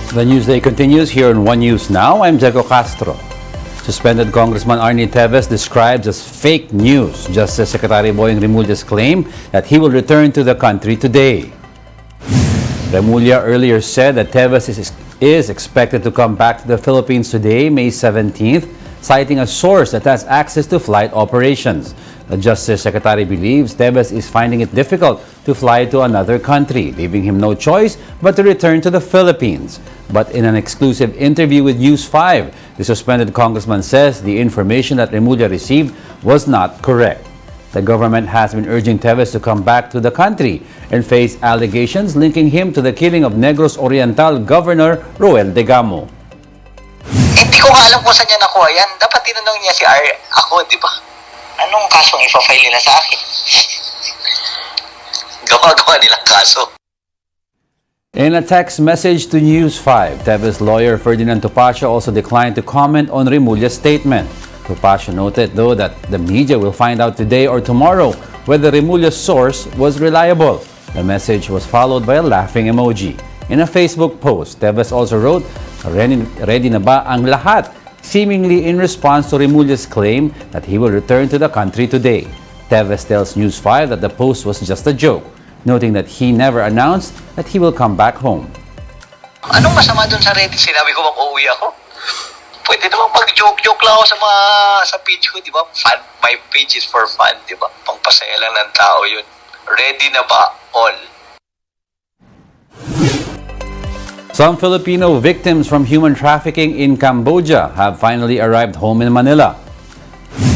The Newsday continues here on One News Now. I'm Jago Castro. Suspended Congressman Arnie Teves describes as fake news Justice Secretary Boying Remulla's claim that he will return to the country today. Remulla earlier said that Teves is expected to come back to the Philippines today, May 17th, citing a source that has access to flight operations. The Justice Secretary believes Teves is finding it difficult to fly to another country, leaving him no choice but to return to the Philippines. But in an exclusive interview with News 5, the suspended congressman says the information that Remulla received was not correct. The government has been urging Teves to come back to the country and face allegations linking him to the killing of Negros Oriental Governor Roel Degamo. Hindi ko nga alam kung saan niya nakuha yan. Dapat tinanong niya si ako, di ba? Anong kasong ipa-file nila sa akin? Gawa-gawa nilang kaso. In a text message to News 5, Teves' lawyer Ferdinand Topacio also declined to comment on Remulla's statement. Topacio noted, though, that the media will find out today or tomorrow whether Remulla's source was reliable. The message was followed by a laughing emoji. In a Facebook post, Teves also wrote, "Ready na ba ang lahat?" seemingly in response to Remulla's claim that he will return to the country today. Teves tells News 5 that the post was just a joke, noting that he never announced that he will come back home. Anong masama doon sa Reddit? Sinabi ko bang uuwi ako? Pwede naman mag-joke-joke lang ako sa page ko, di ba? Fun, my page is for fun, di ba? Pangpasaya lang ng tao yun. Ready na ba all? Some Filipino victims from human trafficking in Cambodia have finally arrived home in Manila.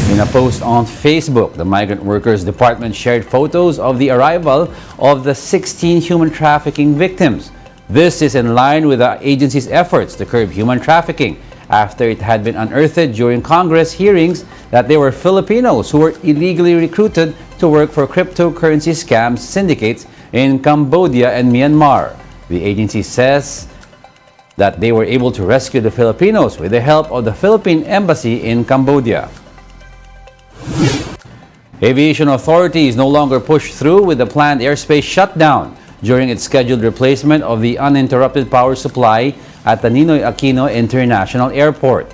In a post on Facebook, the Migrant Workers Department shared photos of the arrival of the 16 human trafficking victims. This is in line with the agency's efforts to curb human trafficking after it had been unearthed during Congress hearings that there were Filipinos who were illegally recruited to work for cryptocurrency scam syndicates in Cambodia and Myanmar. The agency says that they were able to rescue the Filipinos with the help of the Philippine Embassy in Cambodia. Aviation authorities no longer push through with the planned airspace shutdown during its scheduled replacement of the uninterrupted power supply at the Ninoy Aquino International Airport.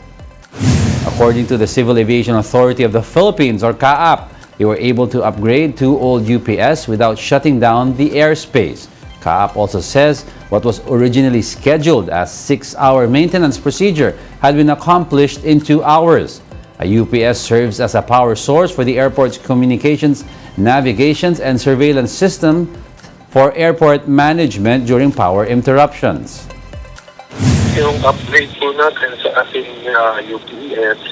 According to the Civil Aviation Authority of the Philippines, or CAAP, they were able to upgrade two old UPS without shutting down the airspace. CAAP also says what was originally scheduled as 6-hour maintenance procedure had been accomplished in 2 hours. A UPS serves as a power source for the airport's communications, navigations, and surveillance system for airport management during power interruptions. Yung upgrade po natin sa ating UPS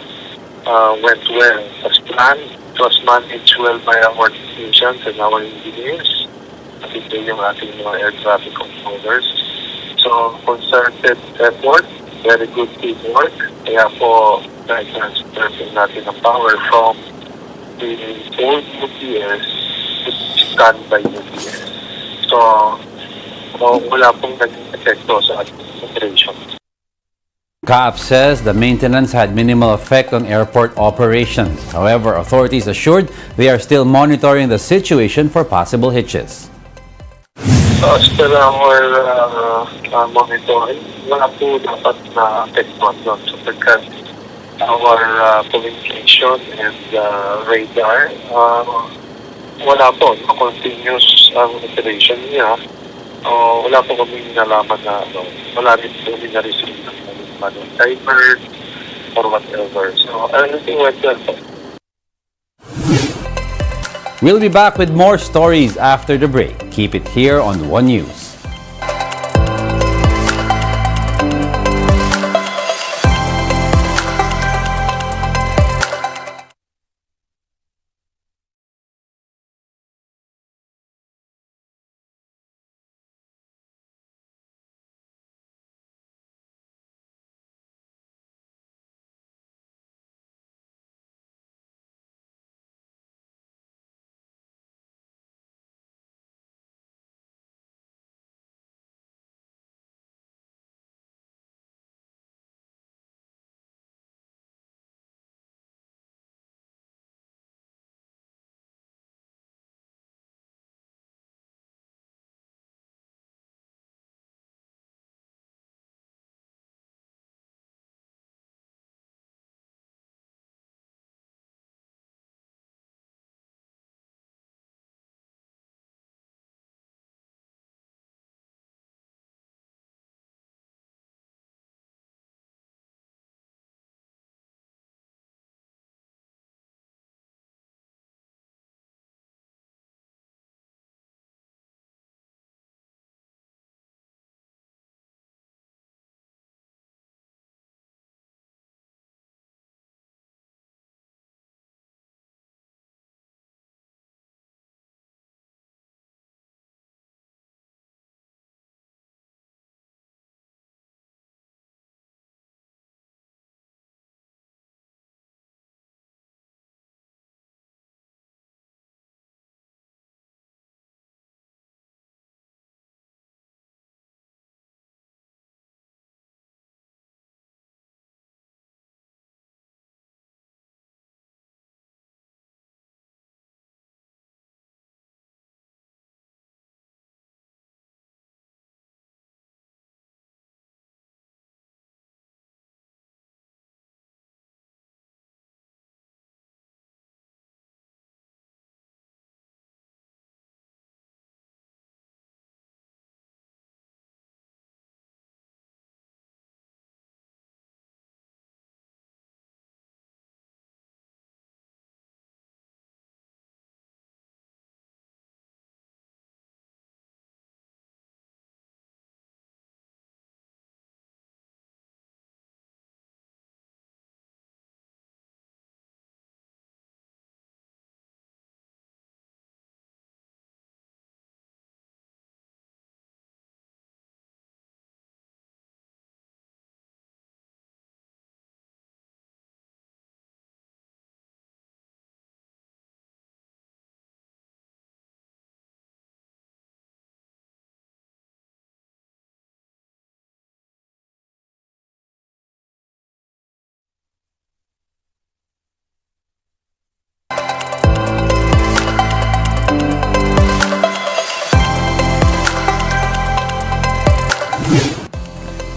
went well as planned. It was managed well by our technicians and our engineers. At ito yung ating mga air traffic controllers. So, concerted effort, very good teamwork. Kaya po, transfer natin ang power from the old UPS to standby UPS. So, wala pong naging epekto sa ating operation. CAAP says the maintenance had minimal effect on airport operations. However, authorities assured they are still monitoring the situation for possible hitches. As per our monitoring, wala po dapat na apektuhan doon sapagkat our communication and radar, wala po, continuous ang operation niya. Wala po kami nalaman na wala rin po kami na-receive ng manual timer or whatever. So, everything went well po. We'll be back with more stories after the break. Keep it here on One News.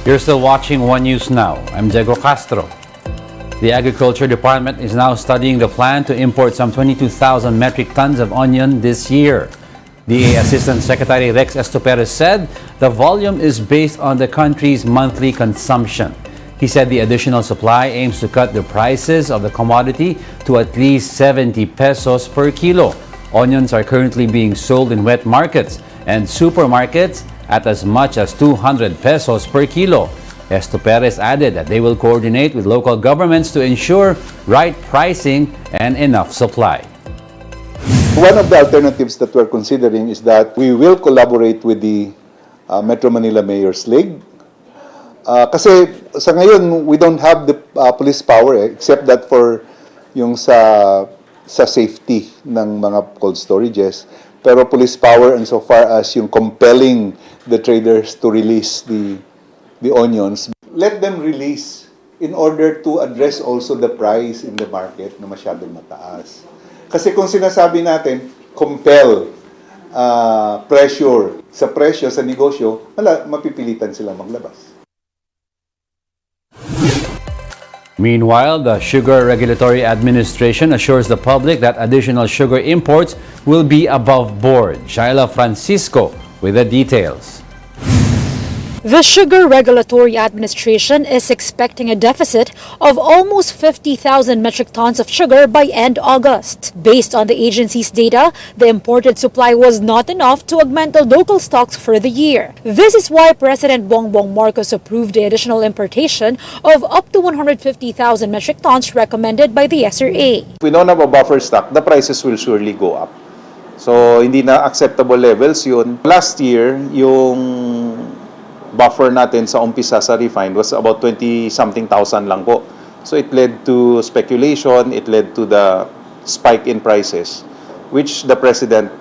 You're still watching One News Now. I'm Diego Castro. The Agriculture Department is now studying the plan to import some 22,000 metric tons of onion this year. DA Assistant Secretary Rex Estoperez said the volume is based on the country's monthly consumption. He said the additional supply aims to cut the prices of the commodity to at least 70 pesos per kilo. Onions are currently being sold in wet markets and supermarkets at as much as 200 pesos per kilo. Estoperez added that they will coordinate with local governments to ensure right pricing and enough supply. One of the alternatives that we're considering is that we will collaborate with the Metro Manila Mayor's League. Kasi sa ngayon, we don't have the police power except that for yung sa safety ng mga cold storages. Pero police power insofar as yung compelling the traders to release the onions. Let them release in order to address also the price in the market na masyadong mataas. Kasi kung sinasabi natin, compel, pressure sa presyo, sa negosyo, mapipilitan sila maglabas. Meanwhile, the Sugar Regulatory Administration assures the public that additional sugar imports will be above board. Shaila Francisco with the details. The Sugar Regulatory Administration is expecting a deficit of almost 50,000 metric tons of sugar by end August. Based on the agency's data, the imported supply was not enough to augment the local stocks for the year. This is why President Bongbong Marcos approved the additional importation of up to 150,000 metric tons recommended by the SRA. If we don't have a buffer stock, the prices will surely go up. So, hindi na acceptable levels yun. Last year, yung buffer natin sa umpisa sa refined was about 20-something thousand lang po. So it led to speculation, it led to the spike in prices, which the President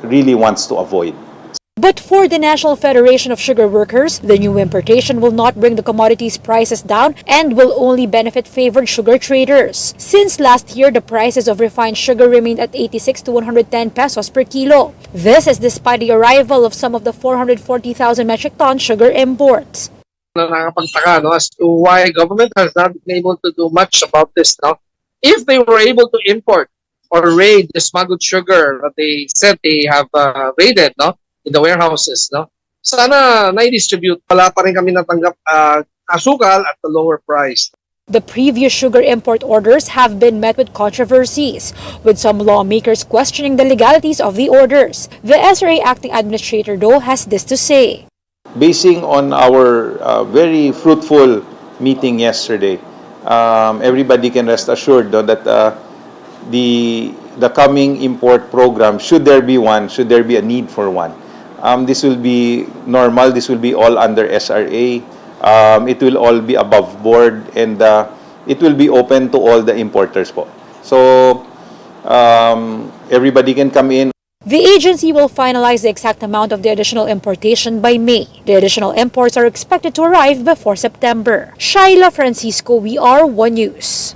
really wants to avoid. But for the National Federation of Sugar Workers, the new importation will not bring the commodities prices down and will only benefit favored sugar traders. Since last year, the prices of refined sugar remained at 86 to 110 pesos per kilo. This is despite the arrival of some of the 440,000 metric ton sugar imports. Nakakapagtaka, no, as to why government has not been able to do much about this now. If they were able to import or raid the smuggled sugar that they said they have raided, no, in the warehouses, no? Sana na-distribute. Wala pa rin kami natanggap asukal at the lower price. The previous sugar import orders have been met with controversies, with some lawmakers questioning the legalities of the orders. The SRA acting administrator, though, has this to say. Basing on our very fruitful meeting yesterday, everybody can rest assured though, that the coming import program, should there be a need for one, this will be normal, this will be all under SRA, it will all be above board, and it will be open to all the importers po. So, everybody can come in. The agency will finalize the exact amount of the additional importation by May. The additional imports are expected to arrive before September. Shaila Francisco, we are One News.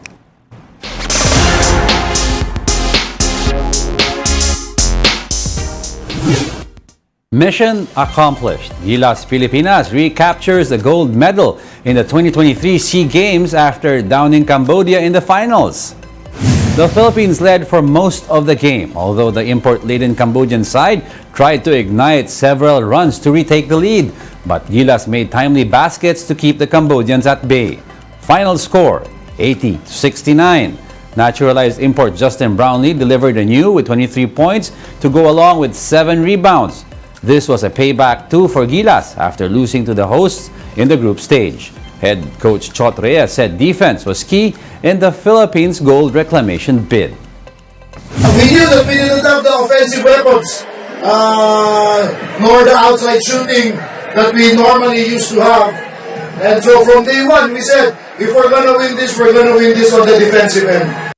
Mission accomplished. Gilas Pilipinas recaptures the gold medal in the 2023 SEA Games after downing Cambodia in the finals. The Philippines led for most of the game, although the import-laden Cambodian side tried to ignite several runs to retake the lead. But Gilas made timely baskets to keep the Cambodians at bay. Final score, 80-69. Naturalized import Justin Brownlee delivered anew with 23 points to go along with 7 rebounds. This was a payback too for Gilas after losing to the hosts in the group stage. Head coach Chot Reyes said defense was key in the Philippines' gold reclamation bid. We knew that we didn't have the offensive weapons, nor the outside shooting that we normally used to have. And so from day one, we said, if we're going to win this on the defensive end.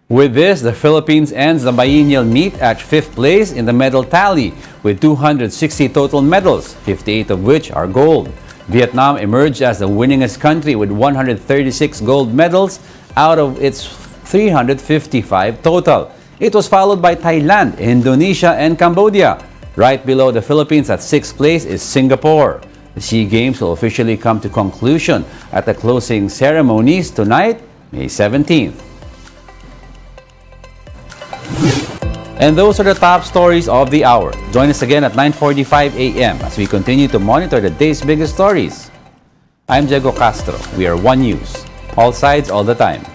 With this, the Philippines ends the biennial meet at 5th place in the medal tally with 260 total medals, 58 of which are gold. Vietnam emerged as the winningest country with 136 gold medals out of its 355 total. It was followed by Thailand, Indonesia, and Cambodia. Right below the Philippines at 6th place is Singapore. The SEA Games will officially come to conclusion at the closing ceremonies tonight, May 17th. And those are the top stories of the hour. Join us again at 9:45 a.m. as we continue to monitor the day's biggest stories. I'm Diego Castro. We are One News. All sides, all the time.